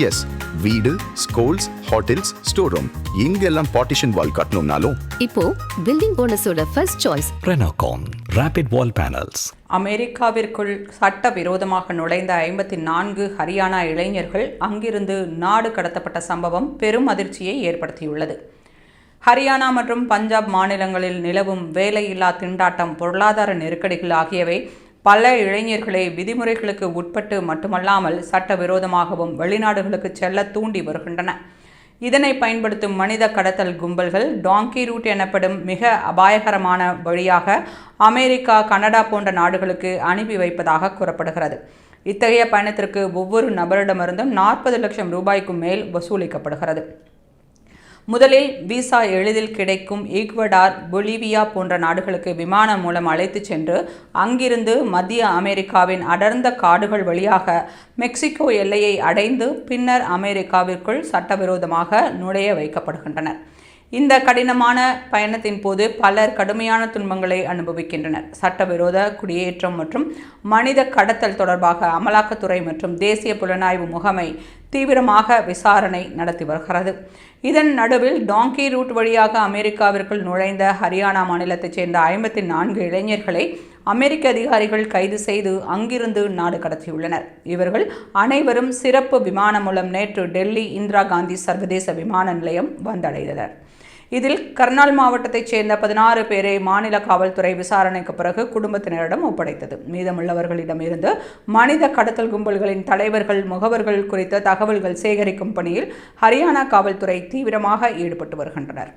S, வீடு, schools, hotels, store room இங்கெல்லாம் partition wall கட்டணும்னாலும் இப்போ பில்டிங் போனஸோட first choice Renocon Rapid Wall Panels. அமெரிக்காவிற்குள் சட்டவிரோதமாக நுழைந்த 54 ஹரியானா இளைஞர்கள் அங்கிருந்து நாடு கடத்தப்பட்ட சம்பவம் பெரும் அதிர்ச்சியை ஏற்படுத்தியுள்ளது. ஹரியானா மற்றும் பஞ்சாப் மாநிலங்களில் நிலவும் வேலையில்லா திண்டாட்டம், பொருளாதார நெருக்கடிகள் ஆகியவை பல இளைஞர்களை விதிமுறைகளுக்கு உட்பட்டு மட்டுமல்லாமல் சட்டவிரோதமாகவும் வெளிநாடுகளுக்கு செல்ல தூண்டி வருகின்றன. இதனை பயன்படுத்தும் மனித கடத்தல் கும்பல்கள் டாங்கி ரூட் எனப்படும் மிக அபாயகரமான வழியாக அமெரிக்கா, கனடா போன்ற நாடுகளுக்கு அனுப்பி வைப்பதாக கூறப்படுகிறது. இத்தகைய பயணத்திற்கு ஒவ்வொரு நபரிடமிருந்தும் 40 லட்சம் ரூபாய்க்கும் மேல் வசூலிக்கப்படுகிறது. முதலில் விசா எளிதில் கிடைக்கும் ஈக்வடார், பொலிவியா போன்ற நாடுகளுக்கு விமானம் மூலம் அழைத்துச் சென்று அங்கிருந்து மத்திய அமெரிக்காவின் அடர்ந்த காடுகள் வழியாக மெக்சிகோ எல்லையை அடைந்து பின்னர் அமெரிக்காவிற்குள் சட்டவிரோதமாக நுழைய வைக்கப்படுகின்றனர். இந்த கடினமான பயணத்தின் போது பலர் கடுமையான துன்பங்களை அனுபவிக்கின்றனர். சட்டவிரோத குடியேற்றம் மற்றும் மனித கடத்தல் தொடர்பாக அமலாக்கத்துறை மற்றும் தேசிய புலனாய்வு முகமை தீவிரமாக விசாரணை நடத்தி வருகிறது. இதன் நடுவில் டாங்கி ரூட் வழியாக அமெரிக்காவிற்குள் நுழைந்த ஹரியானா மாநிலத்தைச் சேர்ந்த 54 இளைஞர்களை அமெரிக்க அதிகாரிகள் கைது செய்து அங்கிருந்து நாடு கடத்தியுள்ளனர். இவர்கள் அனைவரும் சிறப்பு விமானம் மூலம் நேற்று டெல்லி இந்திரா காந்தி சர்வதேச விமான நிலையம் வந்தடைந்தனர். இதில் கர்னால் மாவட்டத்தைச் சேர்ந்த 16 பேரை மாநில காவல்துறை விசாரணைக்கு பிறகு குடும்பத்தினரிடம் ஒப்படைத்தது. மீதமுள்ளவர்களிடமிருந்து மனித கடத்தல் கும்பல்களின் தலைவர்கள், முகவர்கள் குறித்த தகவல்கள் சேகரிக்கும் பணியில் ஹரியானா காவல்துறை தீவிரமாக ஈடுபட்டு வருகின்றனர்.